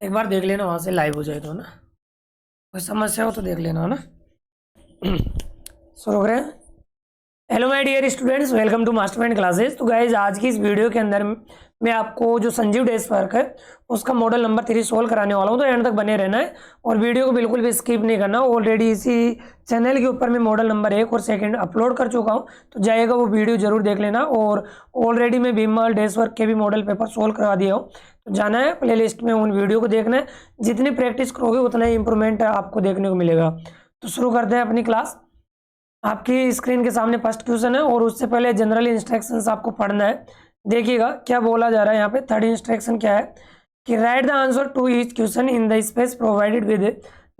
एक बार देख लेना, वहाँ से लाइव हो जाए तो ना, कोई समस्या हो तो देख लेना, है ना। शुरू करें। Hello my dear students, welcome to Mastermind Classes. तो गाइज आज की इस वीडियो के अंदर मैं आपको जो संजीव डेस्क वर्क है उसका मॉडल नंबर 3 सोल्व कराने वाला हूँ, तो एंड तक बने रहना है और वीडियो को बिल्कुल भी स्किप नहीं करना। ऑलरेडी इसी चैनल के ऊपर मैं मॉडल नंबर 1 और 2 अपलोड कर चुका हूँ, तो जाएगा वो वीडियो जरूर देख लेना। और ऑलरेडी मैं बीमल डेस्क वर्क के भी मॉडल पेपर सोल्व करवा दिया हूँ, तो जाना है प्ले लिस्ट में, उन वीडियो को देखना है। जितनी प्रैक्टिस करोगे उतना ही इंप्रूवमेंट आपको देखने को मिलेगा। तो शुरू करते हैं अपनी क्लास। आपकी स्क्रीन के सामने फर्स्ट क्वेश्चन है और उससे पहले जनरल इंस्ट्रक्शंस आपको पढ़ना है। देखिएगा क्या बोला जा रहा है यहाँ पे। थर्ड इंस्ट्रक्शन क्या है कि write the answer to each question in the space provided with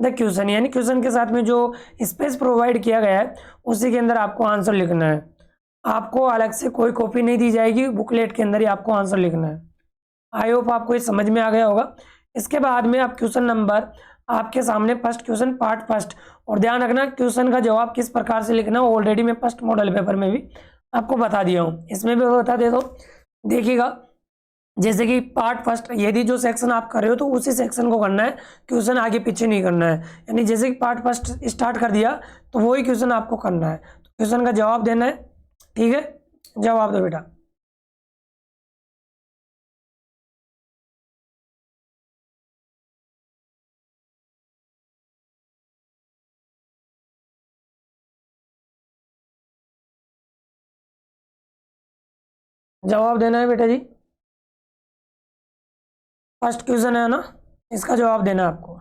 the question, यानी क्वेश्चन के साथ में जो स्पेस प्रोवाइड किया गया है उसी के अंदर आपको आंसर लिखना है। आपको अलग से कोई कॉपी नहीं दी जाएगी, बुकलेट के अंदर ही आपको आंसर लिखना है। आई होप आपको ये समझ में आ गया होगा। इसके बाद में आप क्वेश्चन नंबर आपके सामने फर्स्ट क्वेश्चन पार्ट फर्स्ट, और ध्यान रखना क्वेश्चन का जवाब किस प्रकार से लिखना है ऑलरेडी मैं फर्स्ट मॉडल पेपर में भी आपको बता दिया हूँ, इसमें भी बता दे दो। देखिएगा जैसे कि पार्ट फर्स्ट, यदि जो सेक्शन आप कर रहे हो तो उसी सेक्शन को करना है, क्वेश्चन आगे पीछे नहीं करना है। यानी जैसे कि पार्ट फर्स्ट स्टार्ट कर दिया तो वही क्वेश्चन आपको करना है, तो क्वेश्चन का जवाब देना है। ठीक है, जवाब दो बेटा। जवाब देना है बेटा जी। फर्स्ट क्वेश्चन है ना, इसका जवाब देना है आपको।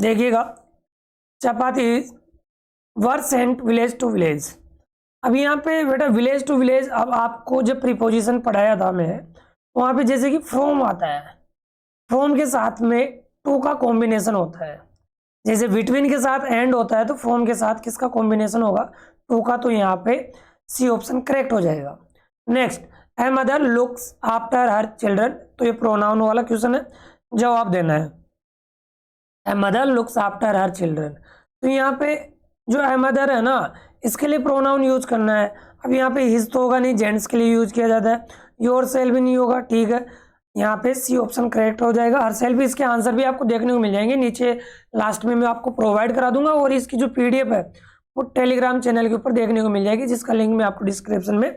देखिएगा chapati were sent village to village. अब यहाँ पे बेटा विलेज टू विलेज, अब आपको जब प्रीपोजिशन पढ़ाया था मैं, वहाँ पे जैसे कि फ्रॉम आता है, फ्रॉम के साथ में टू का कॉम्बिनेशन होता है। जैसे बिटवीन के साथ एंड होता है तो फ्रॉम के साथ किसका कॉम्बिनेशन होगा, टू का, तो यहाँ पे सी ऑप्शन करेक्ट हो जाएगा। Next, a mother looks after her children, तो ये प्रोनाउन वाला क्वेश्चन है, जवाब देना है। A mother looks after her children, तो यहाँ पे जो ए मदर है ना, इसके लिए प्रोनाउन यूज करना है। अब यहाँ पे हिज तो होगा नहीं, जेंट्स के लिए यूज किया जाता है। योर सेल्फ भी नहीं होगा, ठीक है, यहाँ पे सी ऑप्शन करेक्ट हो जाएगा। हर सेल्फ, इसके आंसर भी आपको देखने को मिल जाएंगे नीचे, लास्ट में मैं आपको प्रोवाइड करा दूंगा। और इसकी जो पीडीएफ है वो टेलीग्राम चैनल के ऊपर देखने को मिल जाएगी, जिसका लिंक मैं आपको डिस्क्रिप्शन में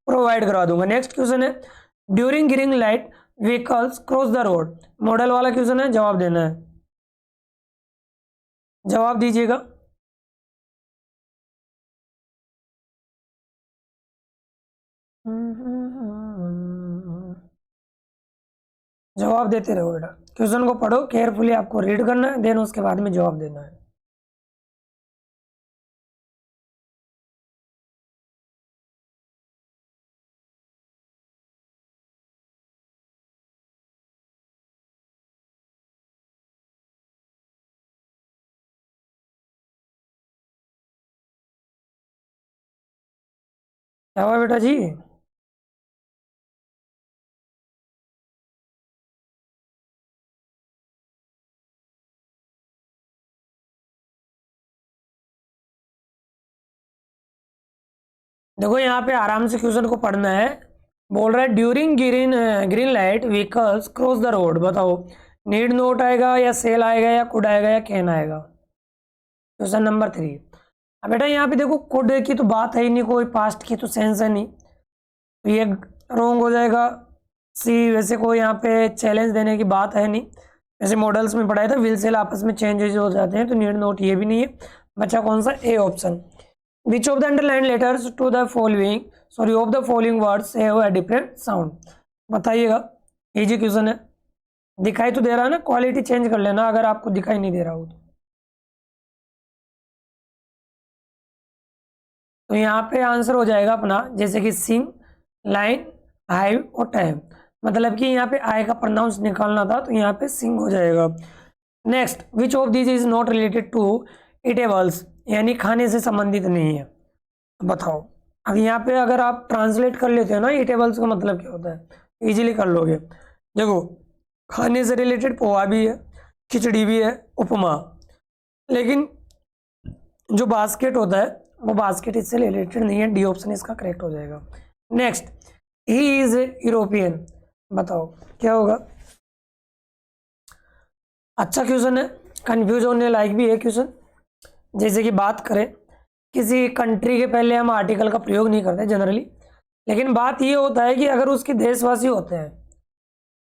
प्रोवाइड करा दूंगा। नेक्स्ट क्वेश्चन है during green light vehicles cross the road, model वाला क्वेश्चन है, जवाब देना है। जवाब दीजिएगा। जवाब देते रहो बेटा, क्वेश्चन को पढ़ो केयरफुली, आपको रीड करना है, देन उसके बाद में जवाब देना है। क्या हुआ बेटा जी? देखो यहाँ पे आराम से क्वेश्चन को पढ़ना है। बोल रहा है during green light vehicles cross the road, बताओ नीड नोट आएगा या सेल आएगा या कुड आएगा या कैन आएगा। Question number 3। अब बेटा यहाँ पे देखो कुड की तो बात है ही नहीं, कोई पास्ट की तो सेंस है नहीं, तो ये रॉन्ग हो जाएगा। सी, वैसे कोई यहाँ पे चैलेंज देने की बात है नहीं, वैसे मॉडल्स में पढ़ाया था विल सेल आपस में चेंजेस हो जाते हैं, तो नीड नोट ये भी नहीं है। बचा कौन सा, A option. Which of the underlined letters to the following, sorry, of the following words have a different sound? बताइएगा, इजी क्वेश्चन है। दिखाई तो दे रहा है ना, क्वालिटी चेंज कर लेना अगर आपको दिखाई नहीं दे रहा हो तो यहाँ पे आंसर हो जाएगा अपना, जैसे कि सिंग, लाइन, हाइव और टाइम। मतलब कि यहाँ पे आई का प्रोनाउंस निकालना था, तो यहाँ पे सिंग हो जाएगा। Next, which of this is not related to eatables, यानी खाने से संबंधित नहीं है, बताओ। अब यहाँ पे अगर आप ट्रांसलेट कर लेते हो ना ईटेबल्स का मतलब क्या होता है, इजीली कर लोगे। देखो खाने से रिलेटेड पोहा भी है, खिचड़ी भी है, उपमा, लेकिन जो बास्केट होता है वो बास्केट इससे रिलेटेड नहीं है। डी ऑप्शन इसका करेक्ट हो जाएगा। नेक्स्ट, ही इज यूरोपियन, बताओ क्या होगा। अच्छा क्वेश्चन है, कंफ्यूज होने लायक भी है क्वेश्चन। जैसे कि बात करें, किसी कंट्री के पहले हम आर्टिकल का प्रयोग नहीं करते जनरली, लेकिन बात ये होता है कि अगर उसके देशवासी होते हैं,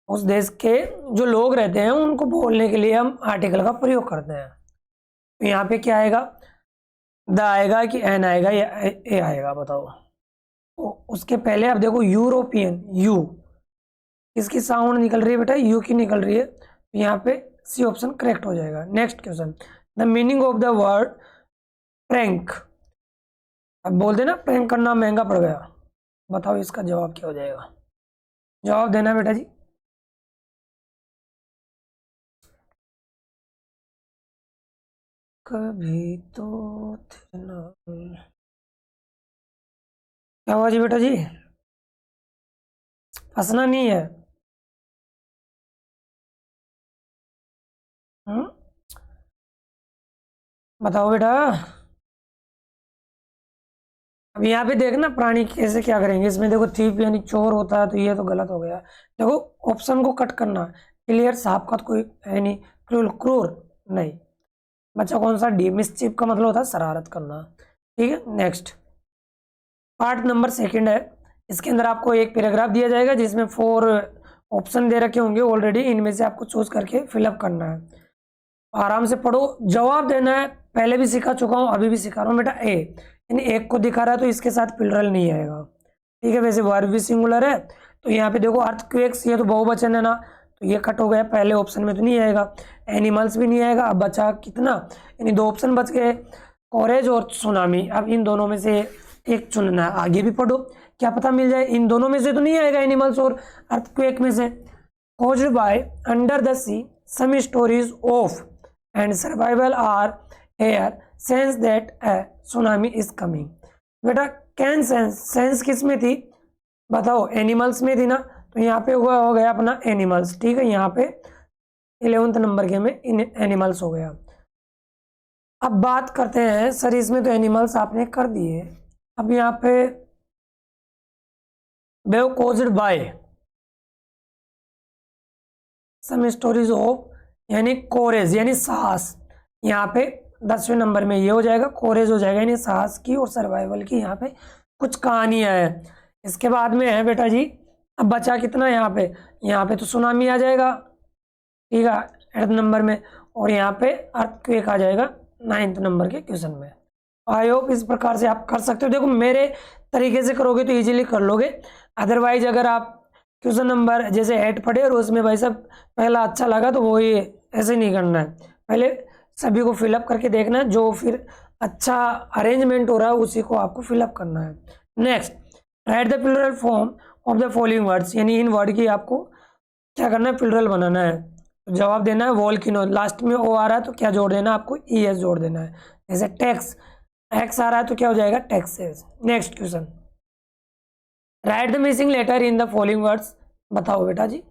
उस देश के जो लोग रहते हैं, उनको बोलने के लिए हम आर्टिकल का प्रयोग करते हैं। तो यहाँ पे क्या आएगा, द आएगा कि एन आएगा या ए आएगा, बताओ। तो उसके पहले आप देखो यूरोपियन, यू किसकी साउंड निकल रही है बेटा, यू की निकल रही है, तो यहाँ पे सी ऑप्शन करेक्ट हो जाएगा। Next question, the meaning of the word prank. अब बोल देना प्रैंक करना महंगा पड़ गया, बताओ इसका जवाब क्या हो जाएगा, जवाब देना बेटा जी। कभी तो थे ना, क्या हुआ जी बेटा जी, फंसना नहीं है। हम्म, बताओ बेटा। अब यहाँ पे देखना प्राणी कैसे क्या करेंगे, इसमें देखो थीप यानी चोर होता है, तो ये तो गलत हो गया। देखो ऑप्शन को कट करना, क्लियर साफ का तो कोई है नहीं, क्रूर क्रूर नहीं, बच्चा कौन सा डी, मिसचिफ का मतलब होता है शरारत करना। ठीक है, नेक्स्ट पार्ट नंबर सेकंड है। इसके अंदर आपको एक पैराग्राफ दिया जाएगा जिसमें 4 ऑप्शन दे रखे होंगे ऑलरेडी, इनमें से आपको चूज करके फिलअप करना है। आराम से पढ़ो, जवाब देना है। पहले भी सिखा चुका हूँ, अभी भी सिखा रहा हूँ बेटा। ए यानी एक को दिखा रहा है तो इसके साथ प्लुरल नहीं आएगा, ठीक है। वैसे वर्ब भी सिंगुलर है, तो यहाँ पे देखो अर्थक्वेक्स, ये तो बहुवचन है ना, तो ये कट हो गया, पहले ऑप्शन में तो नहीं आएगा। एनिमल्स भी नहीं आएगा। अब बचा कितना, यानी 2 ऑप्शन बच गए, कोरेज और सुनामी। अब इन दोनों में से एक चुनना है, आगे भी पढ़ो, क्या पता मिल जाए। इन दोनों में से तो नहीं आएगा, एनिमल्स और अर्थक्वेक में से। caused by under the sea, some stories of and survival are here sense that a tsunami is coming। बेटा कैन सेंस किस में थी, बताओ, एनिमल्स में थी ना, तो यहाँ पे हुआ हो गया अपना एनिमल्स, ठीक है। यहाँ पे 11th नंबर के में एनिमल्स हो गया। अब बात करते हैं सर, इसमें तो एनिमल्स आपने कर दिए, अब यहाँ पे wave caused by some stories of, यानी कोरेज यानी साहस, यहाँ पे 10वें नंबर में ये हो जाएगा, कोरेज हो जाएगा यानी साहस की और सर्वाइवल की, यहाँ पे कुछ कहानियां हैं। इसके बाद में है बेटा जी, अब बचा कितना यहाँ पे तो सुनामी आ जाएगा, ठीक है, 8th नंबर में, और यहाँ पे अर्थक्वेक आ जाएगा 9th नंबर के क्वेश्चन में। आई होप इस प्रकार से आप कर सकते हो। देखो मेरे तरीके से करोगे तो इजीली कर लोगे, अदरवाइज अगर आप क्वेश्चन नंबर जैसे 8 पढ़े और उसमें भाई साहब पहला अच्छा लगा तो वो ये ऐसे नहीं करना है, पहले सभी को फिलअप करके देखना है, जो फिर अच्छा अरेंजमेंट हो रहा है उसी को आपको फिलअप करना है। Next, right the plural form of the following words, यानी इन वर्ड की आपको क्या करना है, प्लुरल बनाना है। तो जवाब देना है वोल्केनो, लास्ट में ओ आ रहा है तो क्या जोड़ देना है आपको, ई एस जोड़ देना है। जैसे टैक्स, एक्स आ रहा है तो क्या हो जाएगा, taxes. Next question, write the missing letter in the following words, बताओ बेटा जी,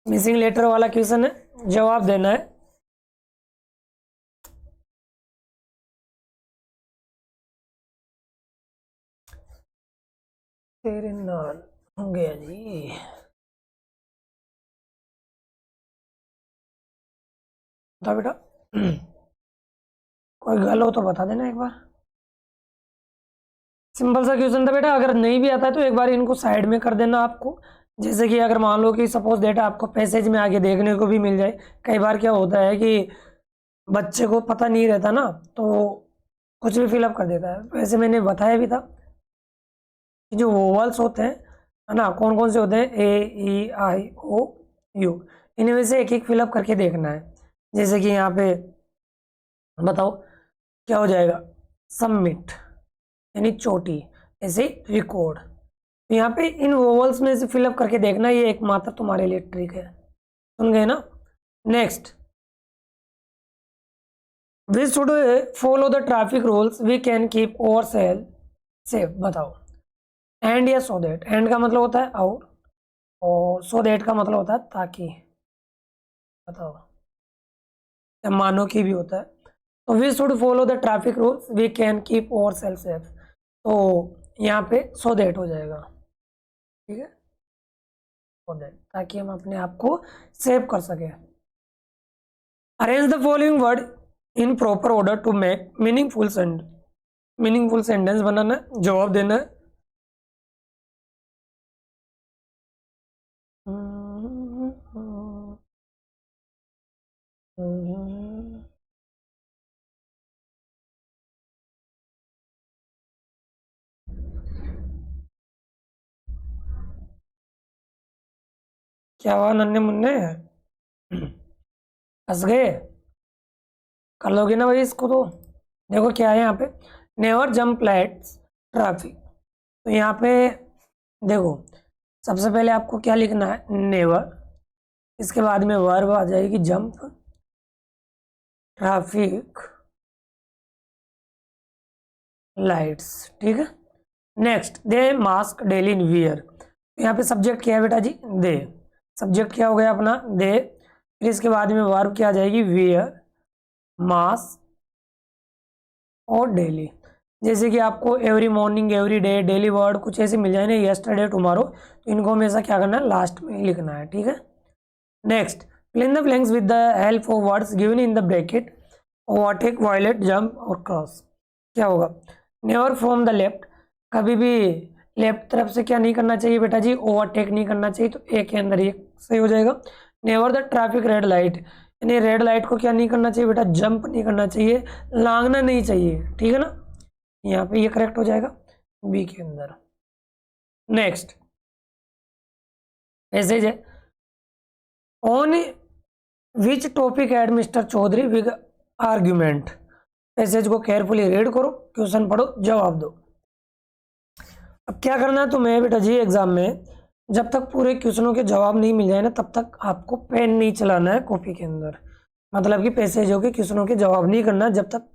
मिसिंग लेटर वाला क्वेश्चन है, जवाब देना है। तेरे नाल हो गया जी, बताओ बेटा। कोई गल हो तो बता देना एक बार। सिंपल सा क्वेश्चन था बेटा, अगर नहीं भी आता है तो एक बार इनको साइड में कर देना आपको। जैसे कि अगर मान लो कि सपोज डेटा आपको पैसेज में आगे देखने को भी मिल जाए, कई बार क्या होता है कि बच्चे को पता नहीं रहता ना, तो कुछ भी फिलअप कर देता है। वैसे मैंने बताया भी था कि जो वोवल्स होते हैं, है ना, कौन कौन से होते हैं, ए ई आई ओ यू, इनमें से एक एक फिलअप करके देखना है। जैसे कि यहाँ पे बताओ क्या हो जाएगा, सबमिट यानी चोटी, ऐसे रिकॉर्ड। तो यहाँ पे इन वोवल्स में से फिलअप करके देखना, ये एकमात्र तुम्हारे लिए ट्रिक है, सुन गए ना। Next, we should follow the traffic rules we can keep ourselves safe, बताओ। एंड या सो दैट, एंड का मतलब होता है और सो दैट का मतलब होता है ताकि, बताओ, या मानो की भी होता है। तो we should follow the traffic rules we can keep ourselves safe, तो यहाँ पे सो दैट हो जाएगा, ठीक है, सो दैट, ताकि हम अपने आप को सेव कर सकें। Arrange the following word in proper order to make meaningful sentence बनाना है, जवाब देना है। क्या हुआ नन्हे मुन्ने, हंस गए? कर लोगे ना भाई इसको तो। देखो क्या है यहाँ पे, नेवर जंप लाइट्स ट्रैफिक। तो यहाँ पे देखो सबसे पहले आपको क्या लिखना है, नेवर, इसके बाद में वर्ब आ जाएगी जंप ट्रैफिक लाइट्स, ठीक है। नेक्स्ट, दे मास्क डेली इन वियर। यहाँ पे सब्जेक्ट क्या है बेटा जी, दे, सब्जेक्ट क्या हो गया अपना, दे, फिर इसके बाद में वर्ब क्या आ जाएगी, वियर, मास्क और डेली। जैसे कि आपको every morning, every day, daily word कुछ ऐसे मिल जाए ना, यस्टरडे, टुमारो, तो इनको हमेशा क्या करना है, लास्ट में ही लिखना है, ठीक है। Next, fill in the blanks with the help of words given in the bracket, overtake, violate, jump और क्रॉस। क्या होगा, नेवर फ्रॉम द लेफ्ट, कभी भी लेफ्ट तरफ से क्या नहीं करना चाहिए बेटा जी, ओवरटेक नहीं करना चाहिए, तो ए के अंदर ये सही हो जाएगा। Never the traffic red light, यानी रेड लाइट को क्या नहीं करना चाहिए बेटा, जंप नहीं करना चाहिए, लांगना नहीं चाहिए, ठीक है ना, यहाँ पे ये करेक्ट हो जाएगा बी के अंदर। नेक्स्ट मैसेज है, on which topic had Mr Chaudhary with argument. Message को केयरफुली रीड करो, क्वेश्चन पढ़ो, जवाब दो। अब क्या करना है तुम्हें बेटा जी एग्जाम में, जब तक पूरे क्वेश्चनों के जवाब नहीं मिल जाए ना, तब तक आपको पेन नहीं चलाना है कॉपी के अंदर, मतलब कि पैसेजों के क्वेश्चनों के जवाब नहीं करना जब तक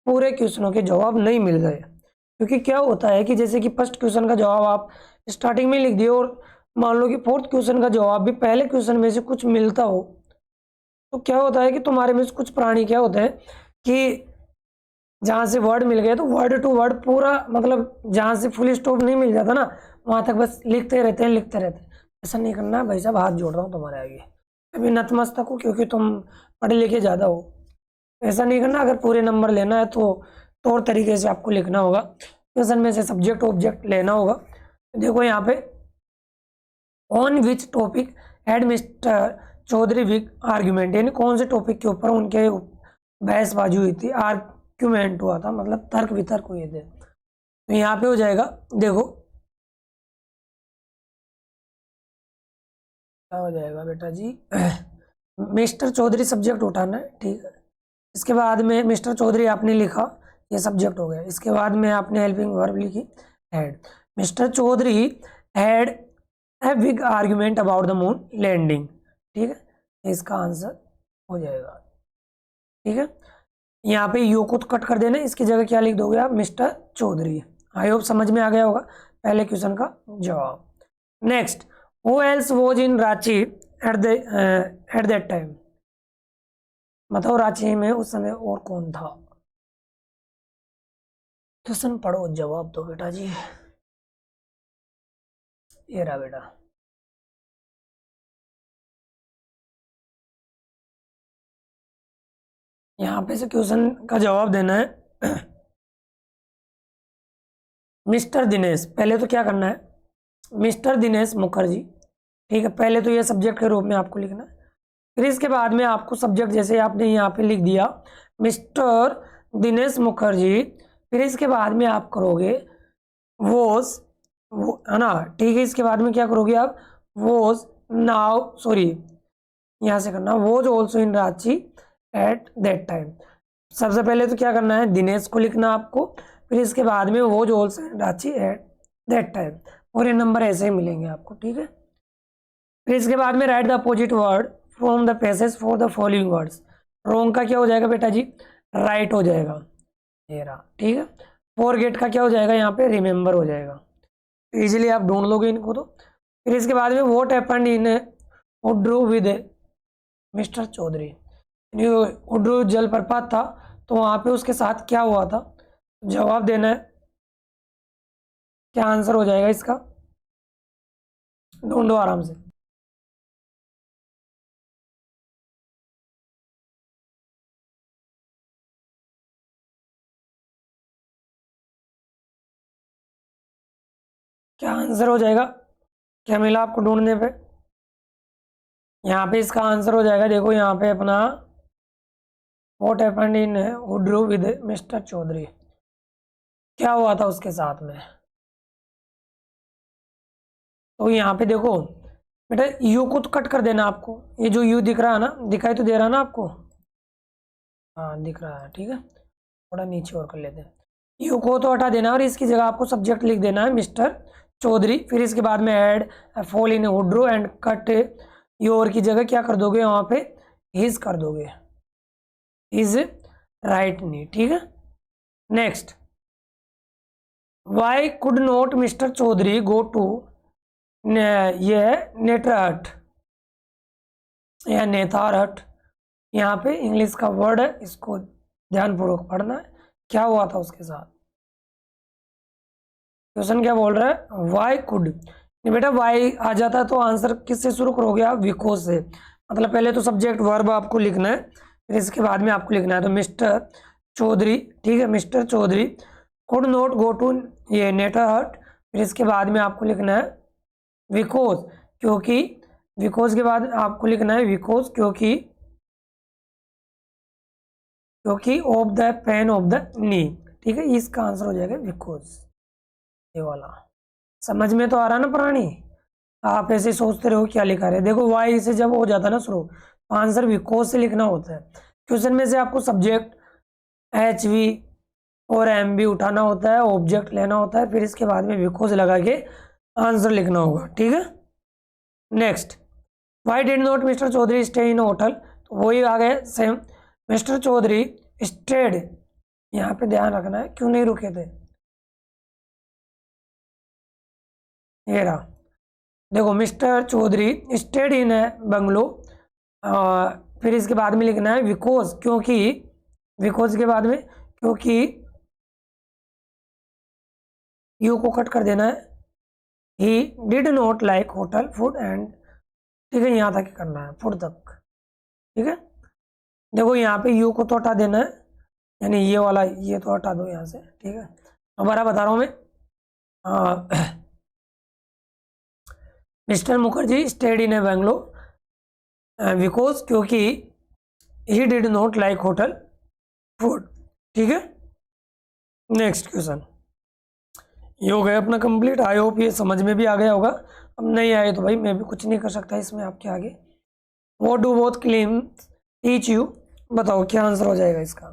पूरे क्वेश्चनों के जवाब नहीं मिल जाए। क्योंकि क्या होता है कि जैसे कि फर्स्ट क्वेश्चन का जवाब आप स्टार्टिंग में लिख दिए और मान लो कि फोर्थ क्वेश्चन का जवाब भी पहले क्वेश्चन में से कुछ मिलता हो, तो क्या होता है कि तुम्हारे में से कुछ प्राणी क्या होते हैं कि जहाँ से वर्ड मिल गए तो वर्ड टू वर्ड पूरा, मतलब जहाँ से फुल स्टॉप नहीं मिल जाता ना, वहाँ तक बस लिखते रहते हैं, लिखते रहते हैं। ऐसा नहीं करना भाई साहब, हाथ जोड़ रहा हूँ तुम्हारे आगे, अभी नतमस्तक हो क्योंकि तुम पढ़े लिखे ज़्यादा हो, ऐसा नहीं करना। अगर पूरे नंबर लेना है तो तौर तरीके से आपको लिखना होगा, क्वेश्चन में से सब्जेक्ट ऑब्जेक्ट लेना होगा। देखो यहाँ पे, on which topic had Mr Chaudhary big argument, यानी कौन से टॉपिक के ऊपर उनके बहसबाजी हुई थी, आर्ग्यूमेंट हुआ था, मतलब तर्क वितर्क हुए थे। तो यहाँ पे हो जाएगा, देखो क्या हो जाएगा बेटा जी, मिस्टर चौधरी सब्जेक्ट उठाना है, ठीक है। इसके बाद में मिस्टर चौधरी आपने लिखा, ये सब्जेक्ट हो गया। इसके बाद में आपने हेल्पिंग वर्ब लिखी had, Mr Chaudhary had a big argument about the moon landing, ठीक है, इसका आंसर हो जाएगा, ठीक है। यहाँ पे यू को कट कर देना, इसकी जगह क्या लिख दोगे आप, मिस्टर चौधरी। आई होप समझ में आ गया होगा पहले क्वेश्चन का जवाब। Next, who else was in Ranchi at that time, मतलब रांची में उस समय और कौन था। क्वेश्चन पढ़ो, जवाब दो बेटा जी। ये रहा बेटा, यहाँ पे से क्वेश्चन का जवाब देना है। मिस्टर दिनेश, पहले तो क्या करना है, मिस्टर दिनेश मुखर्जी, ठीक है, पहले तो ये सब्जेक्ट के रूप में आपको लिखना है। फिर इसके बाद में आपको सब्जेक्ट जैसे आपने यहाँ पे लिख दिया मिस्टर दिनेश मुखर्जी, फिर इसके बाद में आप करोगे वोज, वो है ना, ठीक है। इसके बाद में क्या करोगे आप, वोज नाउ, सॉरी यहाँ से करना, was also in Ranchi at that time. सबसे पहले तो क्या करना है, दिनेश को लिखना आपको, फिर इसके बाद में was also in Ranchi at that time, और ये नंबर ऐसे ही मिलेंगे आपको, ठीक है। फिर इसके बाद में write the opposite word from the passage for the following words. Wrong का क्या हो जाएगा बेटा जी, राइट हो जाएगा, ये रहा, ठीक है। फॉरगेट का क्या हो जाएगा, यहाँ पे रिमेंबर हो जाएगा, इजीली आप ढूंढ लोगे इनको तो। फिर इसके बाद में what happened in Hudru with mister Chaudhary, Hudru जलप्रपात था तो वहाँ पे उसके साथ क्या हुआ था, जवाब देना है। क्या आंसर हो जाएगा इसका, ढूंढो आराम से। क्या आंसर हो जाएगा, क्या मिला आपको ढूंढने पे? यहाँ पे इसका आंसर हो जाएगा, देखो यहाँ पे अपना what happened in Hudru with mister Chaudhary, क्या हुआ था उसके साथ में। तो यहाँ पे देखो बेटा, यू को तो कट कर देना आपको, ये जो यू दिख रहा है ना, दिखाई तो दे रहा है ना आपको, हाँ दिख रहा है, ठीक है। थोड़ा नीचे और कर लेते हैं, यू को तो हटा देना और इसकी जगह आपको सब्जेक्ट लिख देना है मिस्टर चौधरी, फिर इसके बाद में add fall in Hudru and cut your की जगह क्या कर दोगे, वहाँ पे हिज कर दोगे, हिज राइट नी, ठीक है। Next, why could not Mr Chaudhary go to ये नेटरहट या नेतारहट, यहाँ पे इंग्लिश का वर्ड है, इसको ध्यानपूर्वक पढ़ना है। क्या हुआ था उसके साथ, क्वेश्चन क्या बोल रहा है, वाई कुड, बेटा वाई आ जाता तो आंसर किससे शुरू करोगे आप, बिकॉज से, मतलब पहले तो सब्जेक्ट वर्ब आपको लिखना है, फिर इसके बाद में आपको लिखना है, तो मिस्टर चौधरी, ठीक है, Mr Chaudhary could not go to ये नेटरहट, फिर इसके बाद में आपको लिखना है बिकॉज, क्योंकि, बिकॉज के बाद आपको लिखना है बिकॉज क्योंकि of the pain of the knee, ठीक है, इसका आंसर हो जाएगा बिकॉज, ये वाला। समझ में तो आ रहा ना प्राणी, आप ऐसे सोचते रहो क्या लिखा रहे, देखो वाई से जब हो जाता है ना शुरू, तो आंसर बिकॉज से लिखना होता है। क्वेश्चन में से आपको सब्जेक्ट एच वी और एम बी उठाना होता है, ऑब्जेक्ट लेना होता है, फिर इसके बाद में बिकॉज लगा के आंसर लिखना होगा, ठीक है। Next, why did not Mr Chaudhary stay in hotel, तो वही आ गए सेम, मिस्टर चौधरी स्टेड, यहाँ पे ध्यान रखना है क्यों नहीं रुके थे, ये रहा, देखो मिस्टर चौधरी स्टेड इन है बंगलो, फिर इसके बाद में लिखना है बिकॉज, क्योंकि, बिकॉज के बाद में क्योंकि, यू को कट कर देना है, ही did not like hotel food and, ठीक है, यहाँ तक करना है, फूड तक, ठीक है। देखो यहाँ पे यू को तो हटा देना है, यानी ये वाला ये तो हटा दो यहाँ से, ठीक है। दोबारा बता रहा हूँ मैं, mister Mukherjee stayed in a bungalow because, क्योंकि he did not like hotel food, ठीक है। नेक्स्ट क्वेश्चन, ये हो गया अपना कंप्लीट, आई होप ये समझ में भी आ गया होगा, अब नहीं आए तो भाई मैं भी कुछ नहीं कर सकता इसमें आपके आगे। What do both claim teach you, बताओ क्या आंसर हो जाएगा इसका,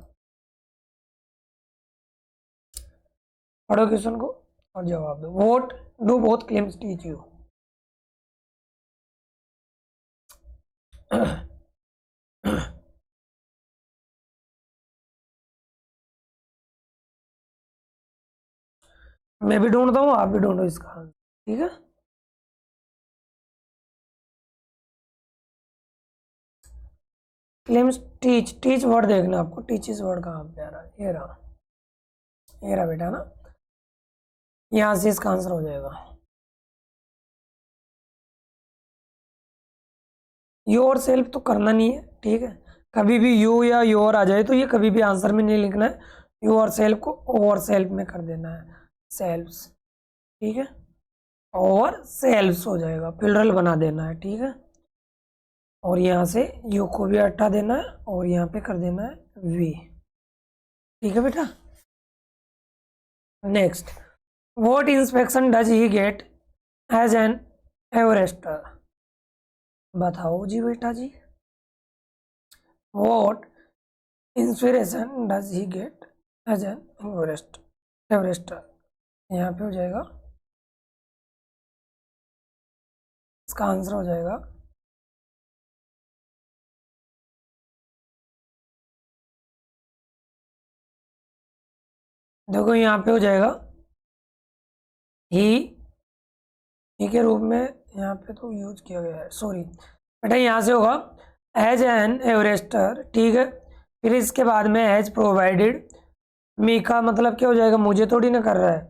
पढ़ो क्वेश्चन को और जवाब दो। What do both claims teach you, मैं भी ढूंढता हूँ, आप भी ढूंढो इसका, ठीक है। क्लेम्स टीच, टीच वर्ड देखना आपको, टीच इस वर्ड कहाँ पे आ रहा है, ये रहा, ये रहा बेटा ना, यहाँ से इसका आंसर हो जाएगा। योर सेल्फ तो करना नहीं है, ठीक है, कभी भी यू या योर आ जाए तो ये कभी भी आंसर में नहीं लिखना है, योर सेल्फ को ओवर सेल्फ में कर देना है, सेल्फ्स, ठीक है, ओवर सेल्फ्स हो जाएगा, प्लुरल बना देना है, ठीक है। और यहाँ से यू को भी हटा देना है और यहाँ पे कर देना है वी, ठीक है बेटा। Next, what inspection does he get as an Everester, बताओ जी बेटा जी, what inspiration does he get as an Everester, यहाँ पे हो जाएगा, इसका आंसर हो जाएगा देखो यहाँ पे हो जाएगा ही के रूप में, यहाँ पे तो यूज किया गया है, सॉरी बेटा, यहाँ से होगा एज एन एवरेस्टर, ठीक है, फिर इसके बाद में एज प्रोवाइडेड मी का मतलब क्या हो जाएगा, मुझे थोड़ी ना कर रहा है,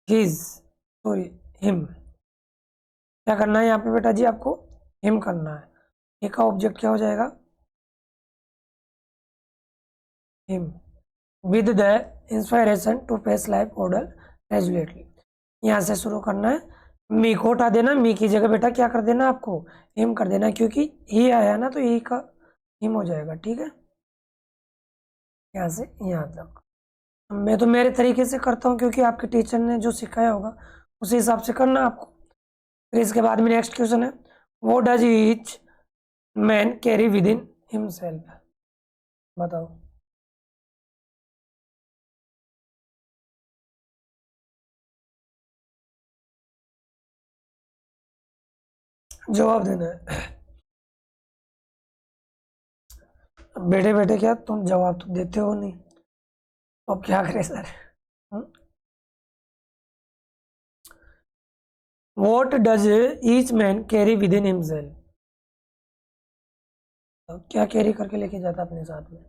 हिज, सॉरी, हिम। क्या करना है यहाँ पे बेटा जी आपको? हिम करना है। ए का ऑब्जेक्ट क्या हो जाएगा? Him. With the inspiration to face life order resolutely. यहाँ से शुरू करना है। मी को हटा देना, मी की जगह बेटा क्या कर देना आपको? हिम कर देना, क्योंकि ही आया ना तो ही का हिम हो जाएगा। ठीक है, यहाँ से यहाँ तक। मैं तो मेरे तरीके से करता हूँ, क्योंकि आपके टीचर ने जो सिखाया होगा उसी हिसाब से करना आपको। फिर इसके बाद में next question is, what does each man carry with in himself? बताओ। जवाब देना है। बेटे बेटे क्या तुम जवाब तो देते हो नहीं, अब क्या करें sir? What does each man carry with in himself? क्या कैरी करके लेके जाता अपने साथ में?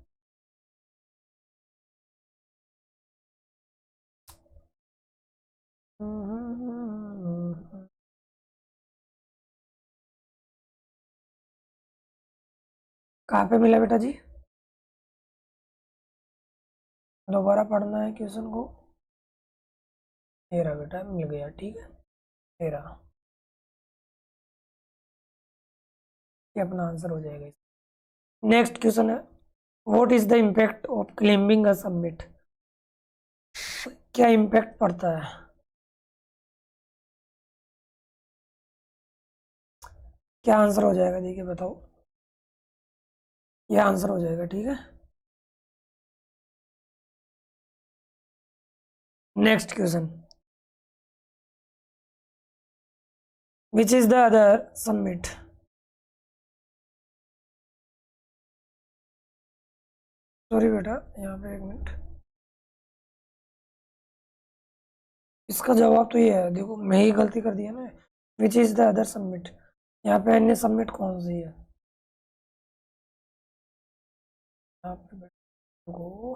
कहाँ पे मिला बेटा जी? दोबारा पढ़ना है क्वेश्चन को। तेरा बेटा मिल गया, ठीक है, तेरा। ये अपना आंसर हो जाएगा। Next question is, what is the impact of climbing a summit? क्या इम्पैक्ट पड़ता है? क्या आंसर हो जाएगा देखिए, बताओ। ये आंसर हो जाएगा, ठीक है। Next question, which is the other submit? Sorry बेटा, यहाँ पे एक मिनट, इसका जवाब तो ये है, देखो मैं ही गलती कर दिया ना। Which is the other submit, यहाँ पे अन्य सबमिट कौन सी है? यहाँ पे को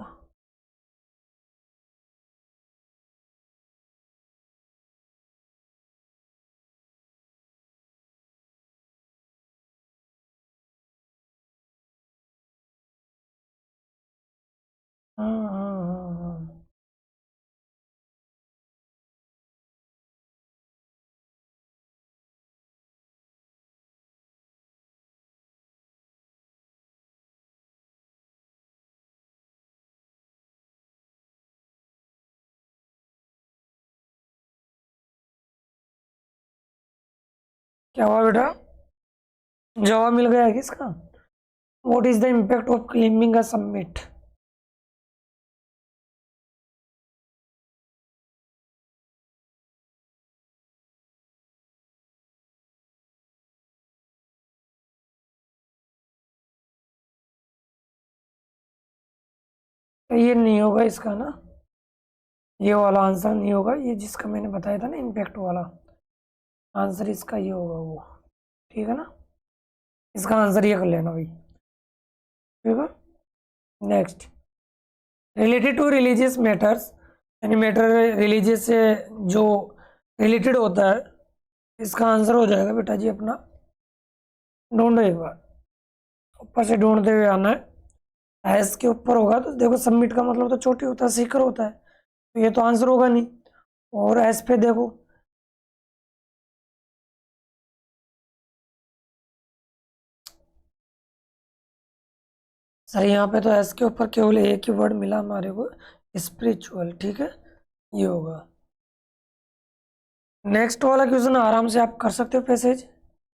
हाँ। क्या हुआ बेटा? जवाब मिल गया है किसका? What is the impact of claiming a submit? तो ये नहीं होगा इसका ना, ये वाला आंसर नहीं होगा, ये जिसका मैंने बताया था ना इम्पैक्ट वाला आंसर, इसका ये होगा वो। ठीक है ना, इसका आंसर ये कर लेना भाई। ठीक है, next, related to religious matters, यानी मैटर रिलीजियस से जो रिलेटेड होता है, इसका आंसर हो जाएगा बेटा जी अपना, ढूंढो एक बार, ऊपर से ढूंढते हुए आना है। एस के ऊपर होगा तो देखो सबमिट का मतलब तो छोटी होता है, सीकर होता है, तो ये तो आंसर होगा नहीं। और एस पे देखो, सर यहाँ पे तो एस के ऊपर केवल एक ही वर्ड मिला हमारे को, स्पिरिचुअल। ठीक है, ये होगा। नेक्स्ट वाला क्वेश्चन आराम से आप कर सकते हो पैसेज,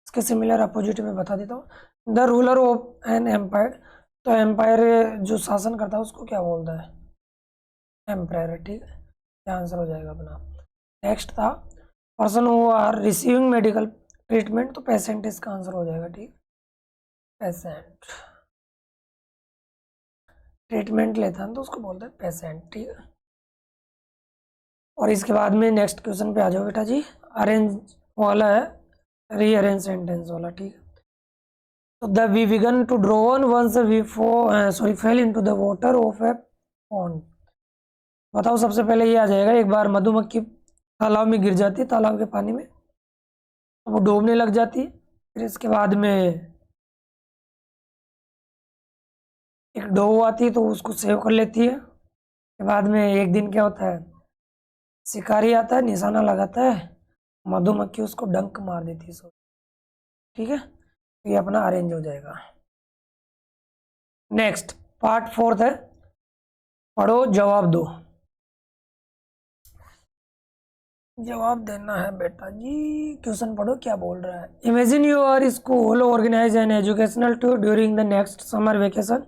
इसके सिमिलर अपोजिट में बता देता हूँ। The ruler of an empire, तो एम्पायर जो शासन करता है उसको क्या बोलता है? एम्पायर। ठीक है, ये आंसर हो जाएगा अपना। नेक्स्ट था, person who are receiving medical treatment, तो पेशेंट इसका आंसर हो जाएगा। ठीक, पेशेंट, ट्रीटमेंट लेता है तो उसको बोलते हैं पेशेंट। ठीक है, और इसके बाद में नेक्स्ट क्वेश्चन पे आ जाओ बेटा जी, अरेंज वाला है, रीअरेंज सेंटेंस वाला। ठीक है, तो the we began to drown once we fell into the water of a pond. बताओ, सबसे पहले ये आ जाएगा, एक बार मधुमक्खी तालाब में गिर जाती है, तालाब के पानी में, तो वो डूबने लग जाती है। फिर इसके बाद में एक डोव आती है तो उसको सेव कर लेती है। के बाद में एक दिन क्या होता है, शिकारी आता है, निशाना लगाता है, मधुमक्खी उसको डंक मार देती है। ठीक है, तो ये अपना अरेंज हो जाएगा। नेक्स्ट पार्ट 4 है, पढ़ो जवाब दो। जवाब देना है बेटा जी, क्वेश्चन पढ़ो क्या बोल रहा है। Imagine your school organise an educational tour during the next summer vacation.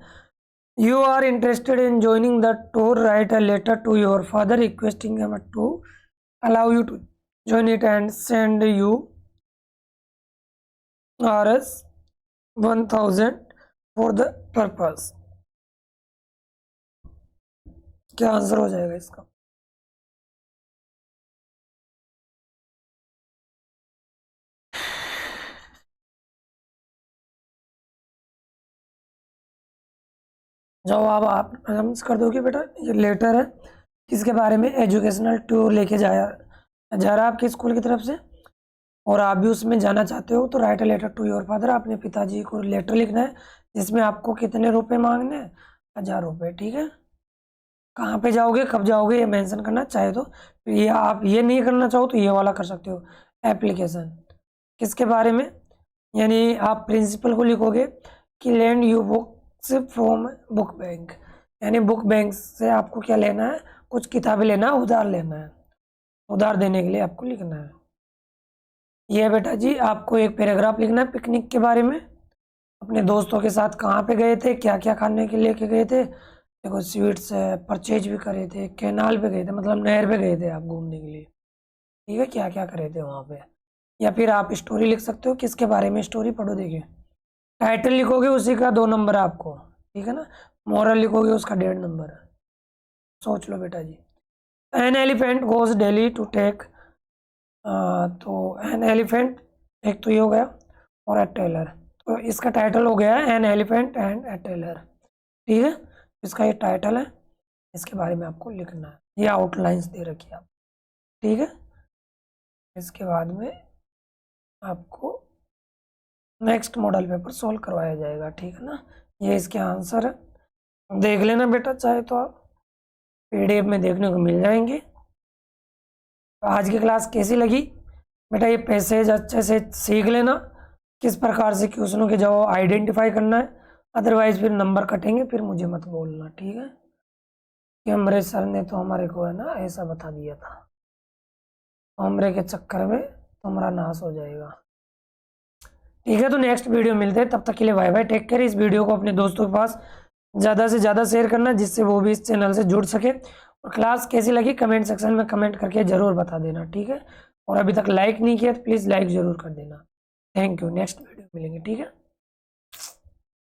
You are interested in joining the tour. Write a letter to your father requesting him to allow you to join it and send you Rs 1000 for the purpose. क्या answer हो जाएगा इसका? जवाब आप announce कर दोगे बेटा। ये लेटर है, किसके बारे में? एजुकेशनल टूर लेके जा रहा है आपके स्कूल की तरफ से, और आप भी उसमें जाना चाहते हो, तो write a letter to your father. अपने पिताजी को लेटर लिखना है जिसमें आपको कितने रुपए मांगने हैं? 1000 रुपये। ठीक है, कहाँ पे जाओगे, कब जाओगे, ये मेंशन करना चाहे तो। ये आप ये नहीं करना चाहो तो ये वाला कर सकते हो, एप्लीकेशन। किसके बारे में? यानी आप प्रिंसिपल को लिखोगे कि land you books from book bank, यानी बुक बैंक से आपको क्या लेना है, कुछ किताबें लेना है, उधार लेना है, उधार देने के लिए आपको लिखना है। ये बेटा जी आपको एक पैराग्राफ लिखना है पिकनिक के बारे में, अपने दोस्तों के साथ कहाँ पे गए थे, क्या क्या खाने के लेके गए थे, देखो स्वीट्स है, परचेज भी करे थे, कैनाल पे गए थे, मतलब नहर पे गए थे आप घूमने के लिए। ठीक है, क्या क्या करे थे वहाँ पे। या फिर आप स्टोरी लिख सकते हो, किसके बारे में स्टोरी, पढ़ो देखिए। टाइटल लिखोगे उसी का 2 नंबर आपको, ठीक है ना। मोरल लिखोगे उसका 1.5 नंबर है। सोच लो बेटा जी। An elephant goes daily to take, तो एन एलिफेंट एक तो ये हो गया, और ए टेलर, तो इसका टाइटल हो गया an elephant and a tailor. ठीक है, इसका ये टाइटल है, इसके बारे में आपको लिखना है, ये आउटलाइंस दे रखी है आप। ठीक है, इसके बाद में आपको नेक्स्ट मॉडल पेपर सोल्व करवाया जाएगा। ठीक है ना, ये इसके आंसर है, देख लेना बेटा, चाहे तो आप PDF में देखने को मिल जाएंगे। तो आज की क्लास कैसी लगी बेटा? ये पैसेज अच्छे से सीख लेना, किस प्रकार से क्वेश्चनों के जवाब आइडेंटिफाई करना है, अदरवाइज फिर नंबर कटेंगे, फिर मुझे मत बोलना। ठीक है, कि अमरीश सर ने तो हमारे को है ना ऐसा बता दिया था, हमरे के चक्कर में तुम्हारा नाश हो जाएगा। ठीक है, तो नेक्स्ट वीडियो मिलते हैं, तब तक के लिए बाय बाय, टेक केयर। इस वीडियो को अपने दोस्तों के पास ज़्यादा से ज़्यादा शेयर करना, जिससे वो भी इस चैनल से जुड़ सके। और क्लास कैसी लगी कमेंट सेक्शन में कमेंट करके ज़रूर बता देना। ठीक है, और अभी तक लाइक नहीं किया तो प्लीज़ लाइक ज़रूर कर देना। थैंक यू, नेक्स्ट वीडियो मिलेंगे। ठीक है।